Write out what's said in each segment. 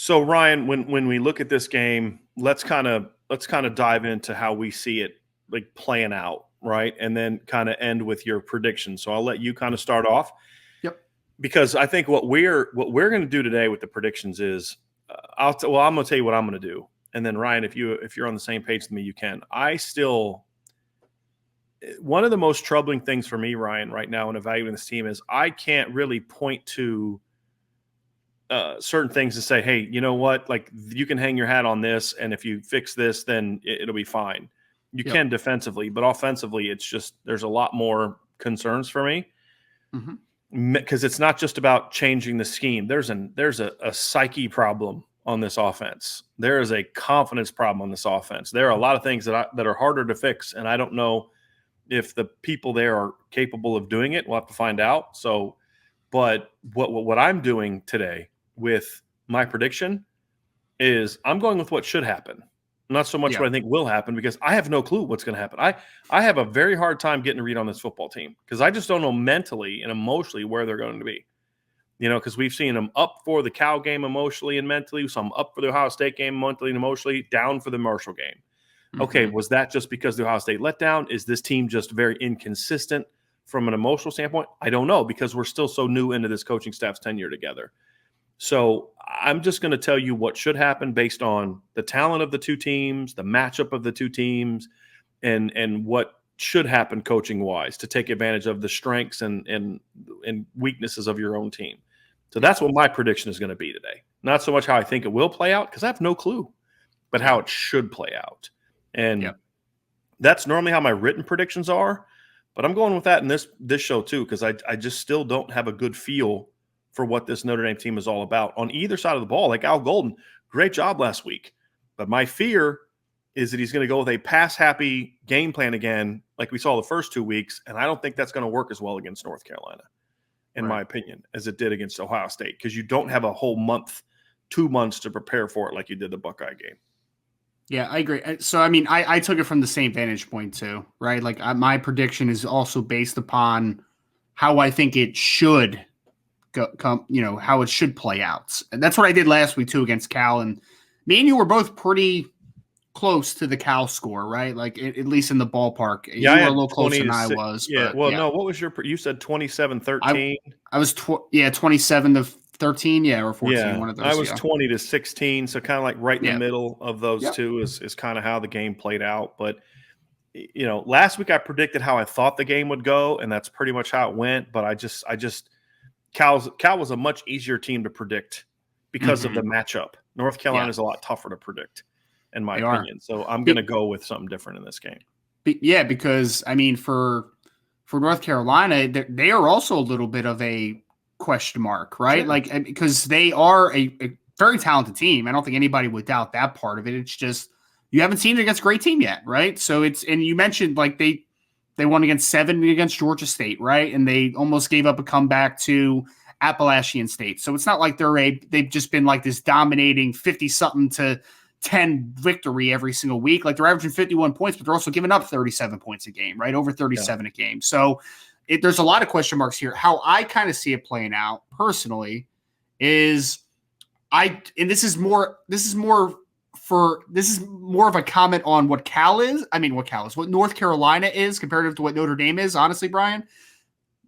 So Ryan, when we look at this game, let's kind of dive into how we see it like playing out, right? And then kind of end with your prediction. So I'll let you kind of start off. Yep. Because I think what we're going to do today with the predictions is I'm going to tell you what I'm going to do. And then Ryan, if you're on the same page with me, you can. One of the most troubling things for me, Ryan, right now in evaluating this team is I can't really point to certain things to say, hey, you know what? Like you can hang your hat on this, and if you fix this, then it'll be fine. You can defensively, but offensively, it's just there's a lot more concerns for me because it's not just about changing the scheme. There's a psyche problem on this offense. There is a confidence problem on this offense. There are a lot of things that are harder to fix, and I don't know if the people there are capable of doing it. We'll have to find out. So, but what I'm doing today with my prediction is I'm going with what should happen, not so much what I think will happen, because I have no clue what's going to happen. I have a very hard time getting a read on this football team because I just don't know mentally and emotionally where they're going to be. You know, because we've seen them up for the Cal game emotionally and mentally, some up for the Ohio State game mentally and emotionally, down for the Marshall game. Okay, was that just because the Ohio State letdown? Is this team just very inconsistent from an emotional standpoint? I don't know, because we're still so new into this coaching staff's tenure together. So I'm just going to tell you what should happen based on the talent of the two teams, the matchup of the two teams, and what should happen coaching-wise to take advantage of the strengths and weaknesses of your own team. So that's what my prediction is going to be today. Not so much how I think it will play out, because I have no clue, but how it should play out. And that's normally how my written predictions are, but I'm going with that in this show too, because I just still don't have a good feel for what this Notre Dame team is all about on either side of the ball. Like Al Golden, great job last week. But my fear is that he's going to go with a pass-happy game plan again, like we saw the first 2 weeks, and I don't think that's going to work as well against North Carolina, in my opinion, as it did against Ohio State, because you don't have a whole month, 2 months to prepare for it like you did the Buckeye game. Yeah, I agree. So, I mean, I took it from the same vantage point too, right? Like my prediction is also based upon how I think it should come, how it should play out. And that's what I did last week too against Cal. And me and you were both pretty close to the Cal score, right? Like at least in the ballpark. Yeah, you were a little closer than I was. Yeah. No, what was you said 27-13? I was 27-13, or 14. Yeah, one of those. I was 20-16, so kind of like right in the middle of those two is kind of how the game played out. But last week I predicted how I thought the game would go, and that's pretty much how it went. But I just Cal was a much easier team to predict because of the matchup. North Carolina is a lot tougher to predict, in my opinion. So I'm going to go with something different in this game. Yeah, because I mean, for North Carolina, they are also a little bit of a question mark, right? Sure. Like, because they are a very talented team. I don't think anybody would doubt that part of it. It's just you haven't seen it against a great team yet, right? So and you mentioned like they won against 7 against Georgia State, right? And they almost gave up a comeback to Appalachian State. So it's not like they've just been like this dominating 50-something to 10 victory every single week. Like they're averaging 51 points, but they're also giving up 37 points a game, right? Over 37 a game. So there's a lot of question marks here. How I kind of see it playing out personally is this is more of a comment on what what North Carolina is comparative to what Notre Dame is. Honestly, Brian,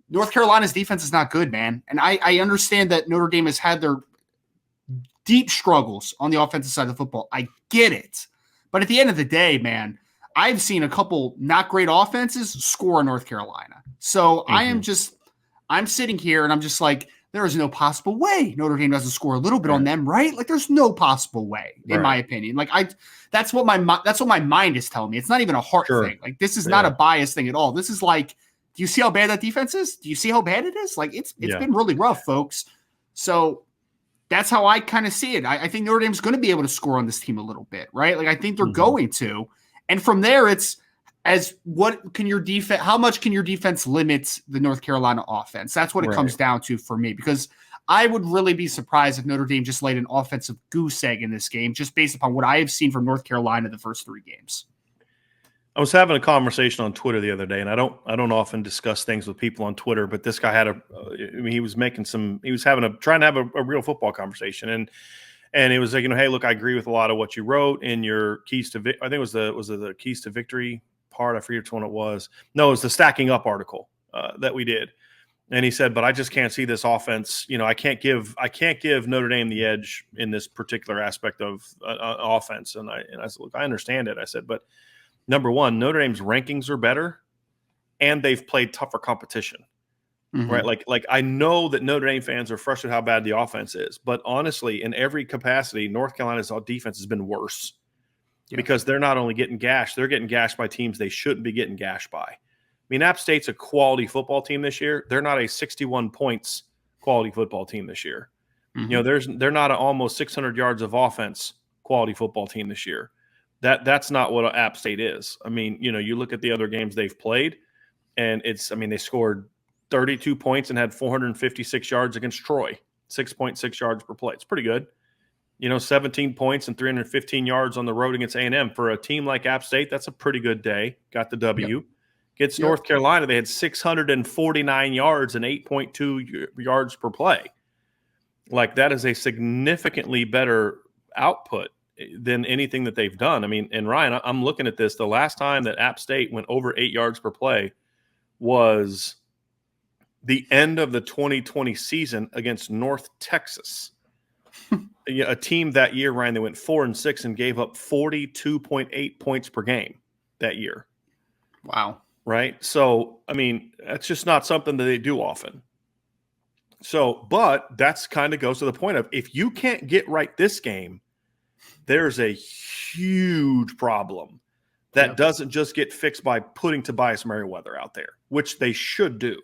North Carolina's defense is not good, man. And I understand that Notre Dame has had their deep struggles on the offensive side of the football. I get it. But at the end of the day, man, I've seen a couple not great offenses score in North Carolina. So I'm sitting here and I'm just like, there is no possible way Notre Dame doesn't score a little bit on them, right? Like there's no possible way, in my opinion. Like that's what my mind is telling me. It's not even a heart thing. Like this is not a bias thing at all. This is like, do you see how bad that defense is? Do you see how bad it is? Like it's been really rough, folks. So that's how I kind of see it. I think Notre Dame's going to be able to score on this team a little bit, right? Like I think they're going to. And from there, it's how much can your defense limit the North Carolina offense? That's what it comes down to for me, because I would really be surprised if Notre Dame just laid an offensive goose egg in this game, just based upon what I have seen from North Carolina the first 3 games. I was having a conversation on Twitter the other day, and I don't often discuss things with people on Twitter, but this guy had trying to have a real football conversation. And it was like, hey, look, I agree with a lot of what you wrote in your keys to I think it was the keys to victory part. I forget which one it was. No, it was the stacking up article that we did. And he said, but I just can't see this offense. I can't give Notre Dame the edge in this particular aspect of offense. And I said, look, I understand it. I said, but number one, Notre Dame's rankings are better, and they've played tougher competition. Mm-hmm. Right. Like I know that Notre Dame fans are frustrated how bad the offense is, but honestly, in every capacity, North Carolina's defense has been worse because they're not only getting gashed, they're getting gashed by teams they shouldn't be getting gashed by. I mean, App State's a quality football team this year. They're not a 61 points quality football team this year. Mm-hmm. They're not an almost 600 yards of offense quality football team this year. That's not what App State is. I mean, you look at the other games they've played, and they scored 32 points and had 456 yards against Troy, 6.6 yards per play. It's pretty good. 17 points and 315 yards on the road against A&M. For a team like App State, that's a pretty good day. Got the W. Yep. Against North Carolina, they had 649 yards and 8.2 yards per play. Like, that is a significantly better output than anything that they've done. I mean, and Ryan, I'm looking at this. The last time that App State went over 8 yards per play was the end of the 2020 season against North Texas. A team that year, Ryan, they went 4-6 and gave up 42.8 points per game that year. Wow. Right? So, I mean, that's just not something that they do often. So, but that's kind of goes to the point of, if you can't get right this game, there's a huge problem that doesn't just get fixed by putting Tobias Merriweather out there, which they should do.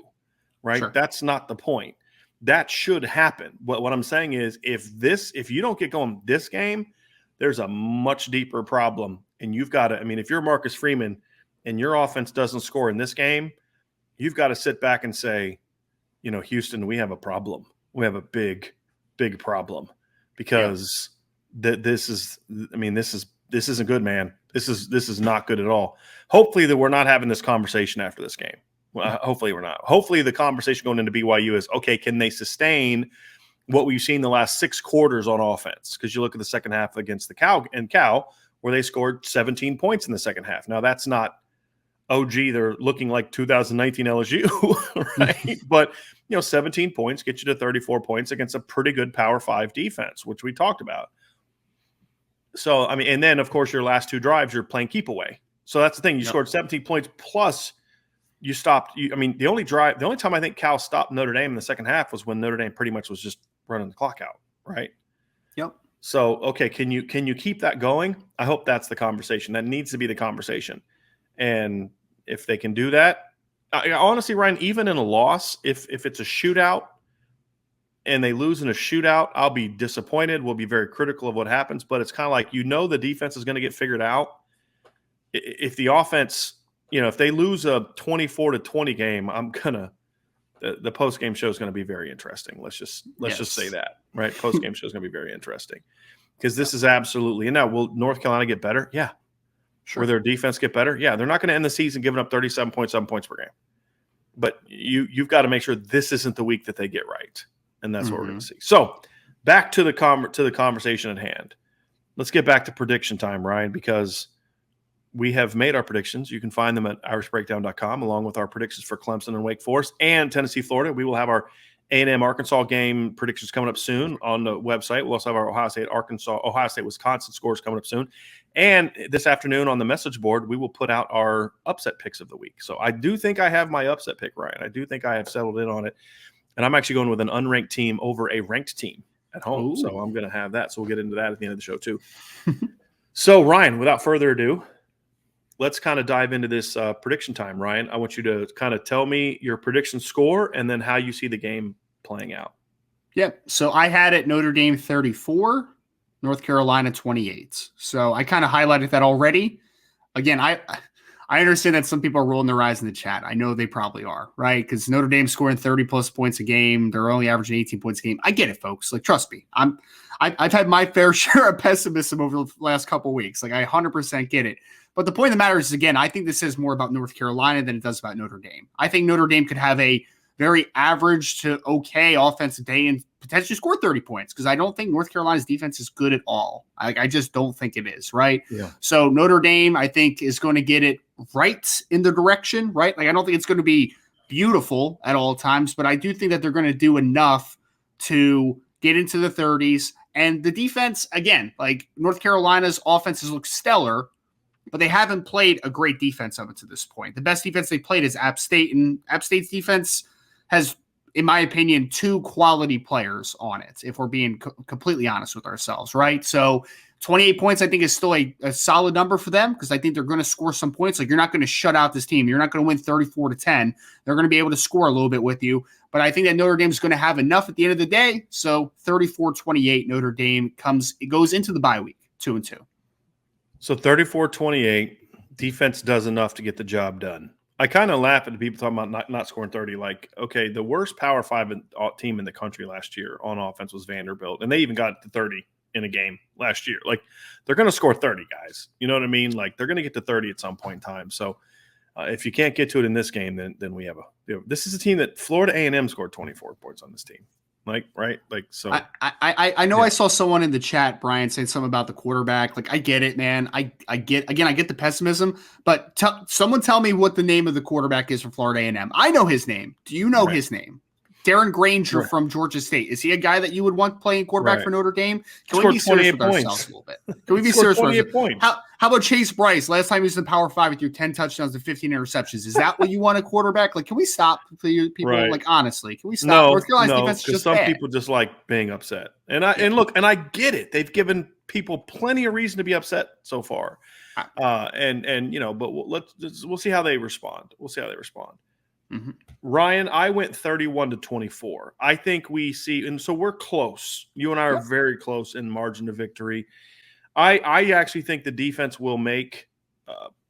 Right? Sure. That's not the point. That should happen. But what I'm saying is, if you don't get going this game, there's a much deeper problem. And you've got to, if you're Marcus Freeman and your offense doesn't score in this game, you've got to sit back and say, Houston, we have a problem. We have a big, big problem, because this isn't good, man. This is not good at all. Hopefully that we're not having this conversation after this game. Well, hopefully we're not. Hopefully the conversation going into BYU is, okay, can they sustain what we've seen the last 6 quarters on offense? Because you look at the second half against the Cal, where they scored 17 points in the second half. Now, that's not, they're looking like 2019 LSU, right? But, 17 points get you to 34 points against a pretty good Power 5 defense, which we talked about. So, and then, of course, your last 2 drives, you're playing keep away. So that's the thing. You scored 17 points plus you stopped. The only time I think Cal stopped Notre Dame in the second half was when Notre Dame pretty much was just running the clock out, right? Yep. So, okay, can you keep that going? I hope that's the conversation. That needs to be the conversation. And if they can do that, honestly, Ryan, even in a loss, if it's a shootout and they lose in a shootout, I'll be disappointed. We'll be very critical of what happens. But it's kind of like, the defense is going to get figured out. If the offense, if they lose a 24-20 game, the post-game show is going to be very interesting. Let's just say that, right? Post-game show is going to be very interesting, because this is absolutely. And now, will North Carolina get better? Yeah. Sure. Will their defense get better? Yeah. They're not going to end the season giving up 37.7 points per game. But you've got to make sure this isn't the week that they get right, and that's what we're going to see. So back to the conversation at hand. Let's get back to prediction time, Ryan, because we have made our predictions. You can find them at irishbreakdown.com, along with our predictions for Clemson and Wake Forest and Tennessee, Florida. We will have our A&M Arkansas game predictions coming up soon on the website. We'll also have our Ohio State, Wisconsin scores coming up soon. And this afternoon on the message board, we will put out our upset picks of the week. So I do think I have my upset pick, Ryan. I do think I have settled in on it. And I'm actually going with an unranked team over a ranked team at home. Ooh. So I'm going to have that. So we'll get into that at the end of the show too. So, Ryan, without further ado, let's kind of dive into this prediction time, Ryan. I want you to kind of tell me your prediction score and then how you see the game playing out. Yep. So I had it Notre Dame 34, North Carolina 28. So I kind of highlighted that already. Again, I understand that some people are rolling their eyes in the chat. I know they probably are, right? Because Notre Dame scoring 30-plus points a game. They're only averaging 18 points a game. I get it, folks. Like, trust me. I've had my fair share of pessimism over the last couple of weeks. Like, I 100% get it. But the point of the matter is, again, I think this is more about North Carolina than it does about Notre Dame. I think Notre Dame could have a very average to okay offensive day and potentially score 30 points, because I don't think North Carolina's defense is good at all. I just don't think it is, right? Yeah. So Notre Dame, I think, is going to get it right in the direction, right? Like, I don't think it's going to be beautiful at all times, but I do think that they're going to do enough to get into the 30s. And the defense, again, like North Carolina's offenses look stellar, but they haven't played a great defense up to this point. The best defense they played is App State, and App State's defense has, in my opinion, 2 quality players on it, if we're being completely honest with ourselves, right? So 28 points, I think, is still a solid number for them, because I think they're going to score some points. Like, you're not going to shut out this team. You're not going to win 34-10. They're going to be able to score a little bit with you. But I think that Notre Dame is going to have enough at the end of the day. So 34-28, Notre Dame goes into the bye week 2-2. So 34-28, defense does enough to get the job done. I kind of laugh at the people talking about not scoring 30. Like, okay, the worst Power 5 team in the country last year on offense was Vanderbilt, and they even got to 30 in a game last year. Like, they're going to score 30, guys. You know what I mean? Like, they're going to get to 30 at some point in time. So if you can't get to it in this game, then we have this is a team that Florida A&M scored 24 points on this team. Like, right? Like, so I know. Yeah. I saw someone in the chat, Brian, saying something about the quarterback. Like, I get it, man. I get the pessimism, but someone tell me what the name of the quarterback is for Florida A&M. I know his name. Do you know his name? Darren Granger from Georgia State. Is he a guy that you would want playing quarterback for Notre Dame? Can we be serious with ourselves a little bit? Can we be serious with ourselves? How about Chase Bryce? Last time he was in Power 5 with your 10 touchdowns and 15 interceptions. Is that what you want a quarterback? Like, can we stop people? Right. Like, honestly, can we stop? No, North Carolina's defense is just some bad. people just like being upset. And I get it. They've given people plenty of reason to be upset so far. But we'll see how they respond. Mm-hmm. Ryan, I went 31-24. I think we see, and so we're close. You and I are very close in margin of victory. I actually think the defense will make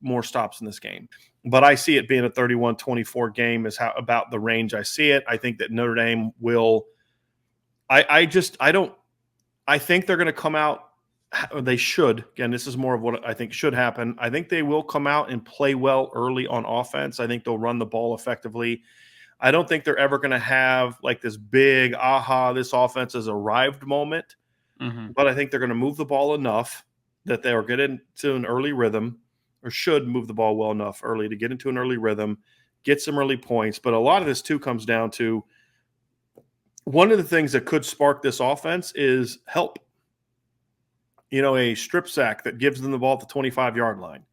more stops in this game, but I see it being a 31-24 game is about the range I see it. I think that Notre Dame will. I think they're going to come out. Or they should. Again, this is more of what I think should happen. I think they will come out and play well early on offense. I think they'll run the ball effectively. I don't think they're ever going to have like this big this offense has arrived moment. Mm-hmm. But I think they're going to move the ball enough that they'll get into an early rhythm, or should move the ball well enough early to get into an early rhythm, get some early points. But a lot of this too comes down to one of the things that could spark this offense is help. A strip sack that gives them the ball at the 25-yard line.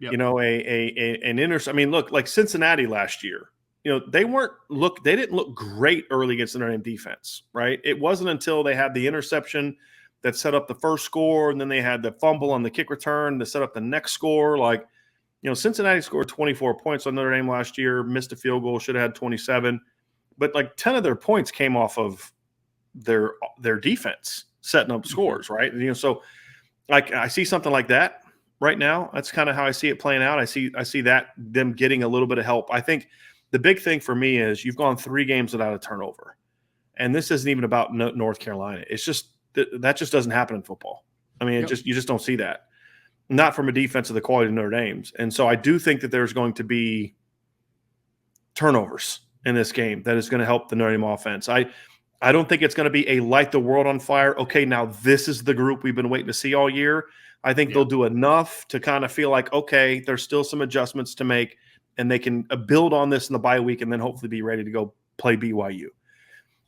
Yep. An intercept. I mean, look, like Cincinnati last year, they didn't look great early against the Notre Dame defense, right? It wasn't until they had the interception that set up the first score, and then they had the fumble on the kick return to set up the next score. Like, Cincinnati scored 24 points on Notre Dame last year, missed a field goal, should have had 27. But like 10 of their points came off of their defense setting up scores, right? So like I see something like that right now. That's kind of how I see it playing out. I see that them getting a little bit of help. I think the big thing for me is you've gone 3 games without a turnover, and this isn't even about North Carolina. It's just that just doesn't happen in football. I mean, you just don't see that, not from a defense of the quality of Notre Dame's. And so I do think that there's going to be turnovers in this game that is going to help the Notre Dame offense. I don't think it's going to be a light the world on fire. Okay, now this is the group we've been waiting to see all year. I think they'll do enough to kind of feel like, okay, there's still some adjustments to make, and they can build on this in the bye week and then hopefully be ready to go play BYU.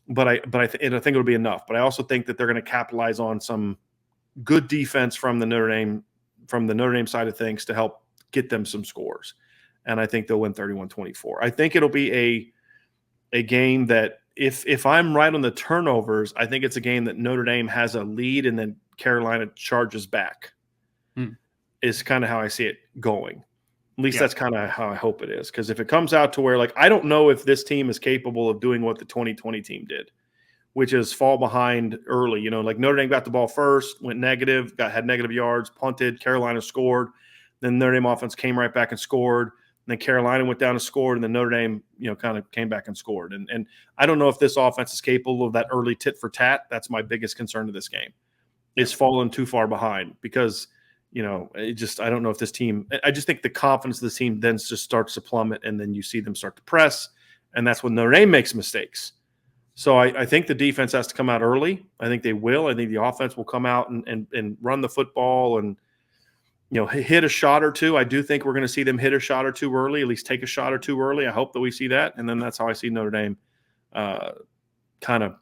But I think it'll be enough. But I also think that they're going to capitalize on some good defense from the Notre Dame side of things to help get them some scores. And I think they'll win 31-24. I think it'll be a game that, if I'm right on the turnovers, I think it's a game that Notre Dame has a lead and then Carolina charges back. Is kind of how I see it going. At least that's kind of how I hope it is. Because if it comes out to where, like, I don't know if this team is capable of doing what the 2020 team did, which is fall behind early. Like Notre Dame got the ball first, went negative, had negative yards, punted, Carolina scored. Then Notre Dame offense came right back and scored. And then Carolina went down and scored, and then Notre Dame, kind of came back and scored. And I don't know if this offense is capable of that early tit for tat. That's my biggest concern to this game. It's fallen too far behind because, I don't know if this team – I just think the confidence of this team then just starts to plummet, and then you see them start to press, And that's when Notre Dame makes mistakes. So I think the defense has to come out early. I think they will. I think the offense will come out and run the football and, hit a shot or two. I do think we're going to see them hit a shot or two early, at least take a shot or two early. I hope that we see that. And then that's how I see Notre Dame kind of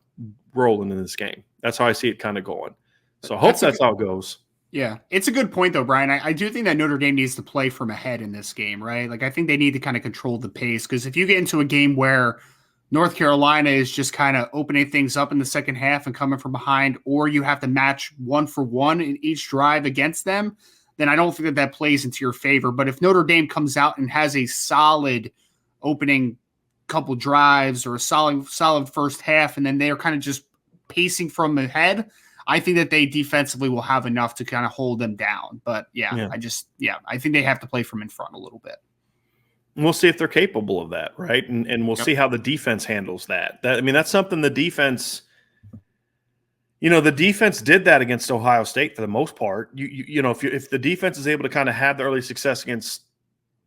rolling in this game. That's how I see it kind of going. So I hope that's how it goes. Yeah, it's a good point, though, Brian. I do think that Notre Dame needs to play from ahead in this game, right? Like, I think they need to kind of control the pace, because if you get into a game where North Carolina is just kind of opening things up in the second half and coming from behind, or you have to match 1-for-1 in each drive against them, then I don't think that plays into your favor. But if Notre Dame comes out and has a solid opening couple drives or a solid first half, and then they're kind of just pacing from ahead, I think that they defensively will have enough to kind of hold them down. But I think they have to play from in front a little bit. We'll see if they're capable of that, right? And we'll see how the defense handles that. That's something the defense, the defense did that against Ohio State for the most part. If the defense is able to kind of have the early success against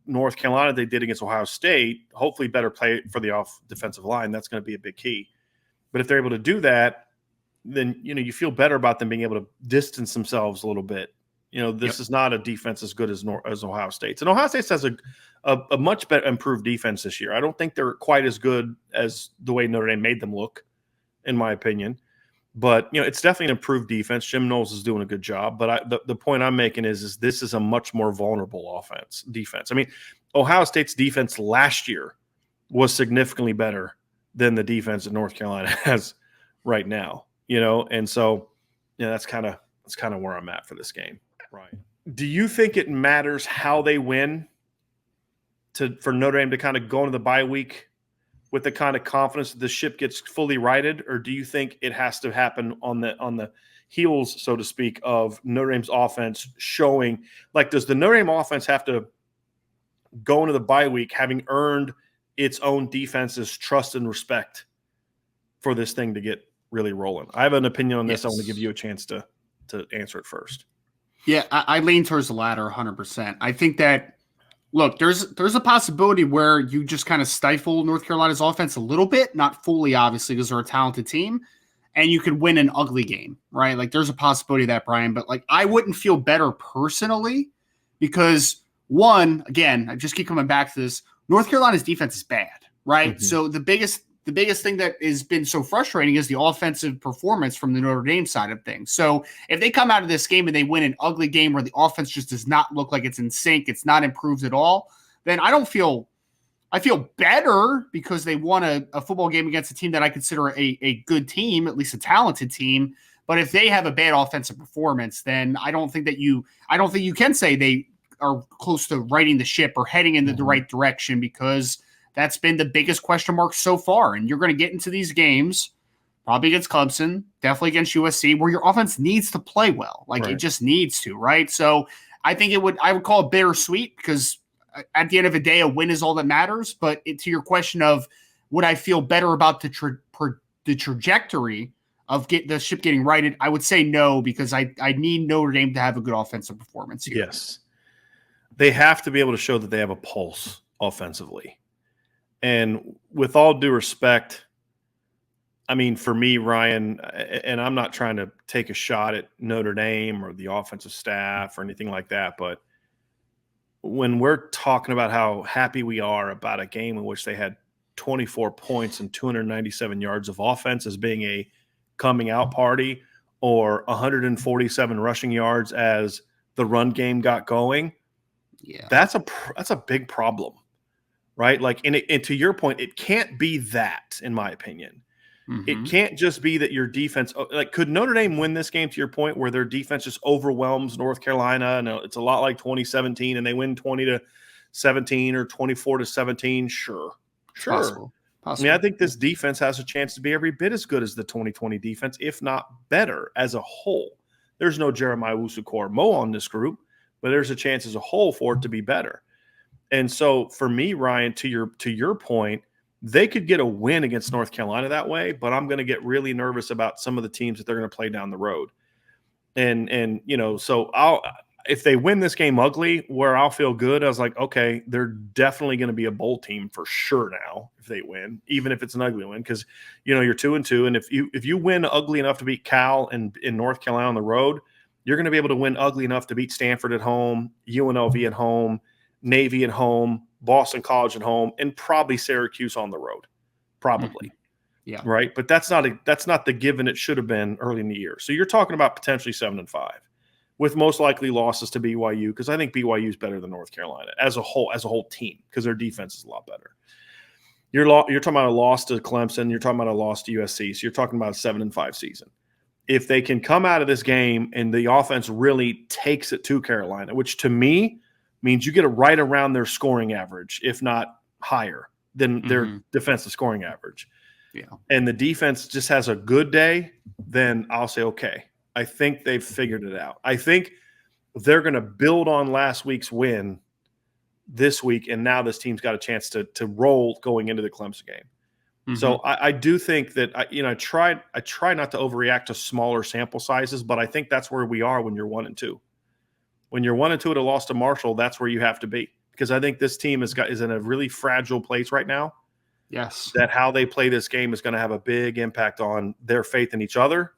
North Carolina they did against Ohio State, hopefully better play for the defensive line. That's going to be a big key. But if they're able to do that, then you feel better about them being able to distance themselves a little bit. This is not a defense as good as Ohio State's. And Ohio State has a much better improved defense this year. I don't think they're quite as good as the way Notre Dame made them look, in my opinion. But it's definitely an improved defense. Jim Knowles is doing a good job. But the point I'm making is this is a much more vulnerable defense. Ohio State's defense last year was significantly better than the defense that North Carolina has right now. And so that's kind of where I'm at for this game. Right. Do you think it matters how they win for Notre Dame to kind of go into the bye week with the kind of confidence that the ship gets fully righted, or do you think it has to happen on the heels, so to speak, of Notre Dame's offense showing, like, does the Notre Dame offense have to go into the bye week having earned its own defense's trust and respect for this thing to get really rolling? I have an opinion on this. Yes. I want to give you a chance to answer it first. Yeah, I lean towards the latter 100%. I think that, look, there's a possibility where you just kind of stifle North Carolina's offense a little bit, not fully, obviously, because they're a talented team, and you could win an ugly game, right? Like, there's a possibility of that, Brian. But, like, I wouldn't feel better personally because, one, again, I just keep coming back to this, North Carolina's defense is bad, right? Mm-hmm. So the biggest thing that has been so frustrating is the offensive performance from the Notre Dame side of things. So if they come out of this game and they win an ugly game where the offense just does not look like it's in sync, it's not improved at all, then I feel better because they won a football game against a team that I consider a good team, at least a talented team. But if they have a bad offensive performance, then I don't think you can say they are close to righting the ship or heading in the right direction, because that's been the biggest question mark so far. And you're going to get into these games, probably against Clemson, definitely against USC, where your offense needs to play well. Like, right. It just needs to, right? So I think I would call it bittersweet, because at the end of the day, a win is all that matters. But to your question of would I feel better about the trajectory of the ship getting righted, I would say no, because I need Notre Dame to have a good offensive performance here. Yes. They have to be able to show that they have a pulse offensively. And with all due respect, for me, Ryan, and I'm not trying to take a shot at Notre Dame or the offensive staff or anything like that, but when we're talking about how happy we are about a game in which they had 24 points and 297 yards of offense as being a coming out party, or 147 rushing yards as the run game got going, that's a big problem. Right? Like, and to your point, it can't be that, in my opinion. Mm-hmm. It can't just be that your defense, like, could Notre Dame win this game, to your point, where their defense just overwhelms North Carolina, and it's a lot like 2017 and they win 20-17 or 24-17? Sure. Possible. I think this defense has a chance to be every bit as good as the 2020 defense, if not better as a whole. There's no Jeremiah Owusu-Koramoah on this group, but there's a chance as a whole for it to be better. And so for me, Ryan, to your point, they could get a win against North Carolina that way, but I'm going to get really nervous about some of the teams that they're going to play down the road. And so if they win this game ugly, where I'll feel good, I was like, okay, they're definitely going to be a bowl team for sure now if they win, even if it's an ugly win, because you're 2-2, and if you win ugly enough to beat Cal and in North Carolina on the road, you're going to be able to win ugly enough to beat Stanford at home, UNLV at home, Navy at home, Boston College at home, and probably Syracuse on the road, probably. Yeah. Right, but that's not the given it should have been early in the year. So you're talking about potentially 7-5. With most likely losses to BYU, because I think BYU is better than North Carolina as a whole team, because their defense is a lot better. You're talking about a loss to Clemson. You're talking about a loss to USC. So you're talking about a 7-5 season. If they can come out of this game and the offense really takes it to Carolina, which to me means you get it right around their scoring average, if not higher than their defensive scoring average. Yeah. And the defense just has a good day, then I'll say, okay, I think they've figured it out. I think they're going to build on last week's win this week, and now this team's got a chance to roll going into the Clemson game. So I do think that I try not to overreact to smaller sample sizes, but I think that's where we are when you're 1-2. When you're 1-2 at a loss to Marshall, that's where you have to be, because I think this team is in a really fragile place right now. Yes, that how they play this game is going to have a big impact on their faith in each other,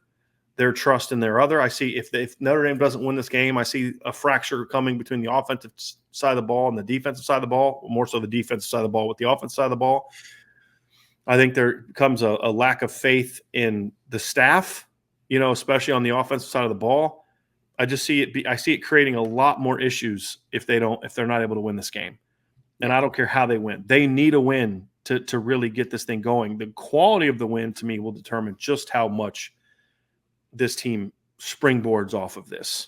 their trust in their other. I see if Notre Dame doesn't win this game, I see a fracture coming between the offensive side of the ball and the defensive side of the ball, more so the defensive side of the ball with the offensive side of the ball. I think there comes a lack of faith in the staff, especially on the offensive side of the ball. I just see it. I see it creating a lot more issues if they're not able to win this game. And I don't care how they win. They need a win to really get this thing going. The quality of the win, to me, will determine just how much this team springboards off of this.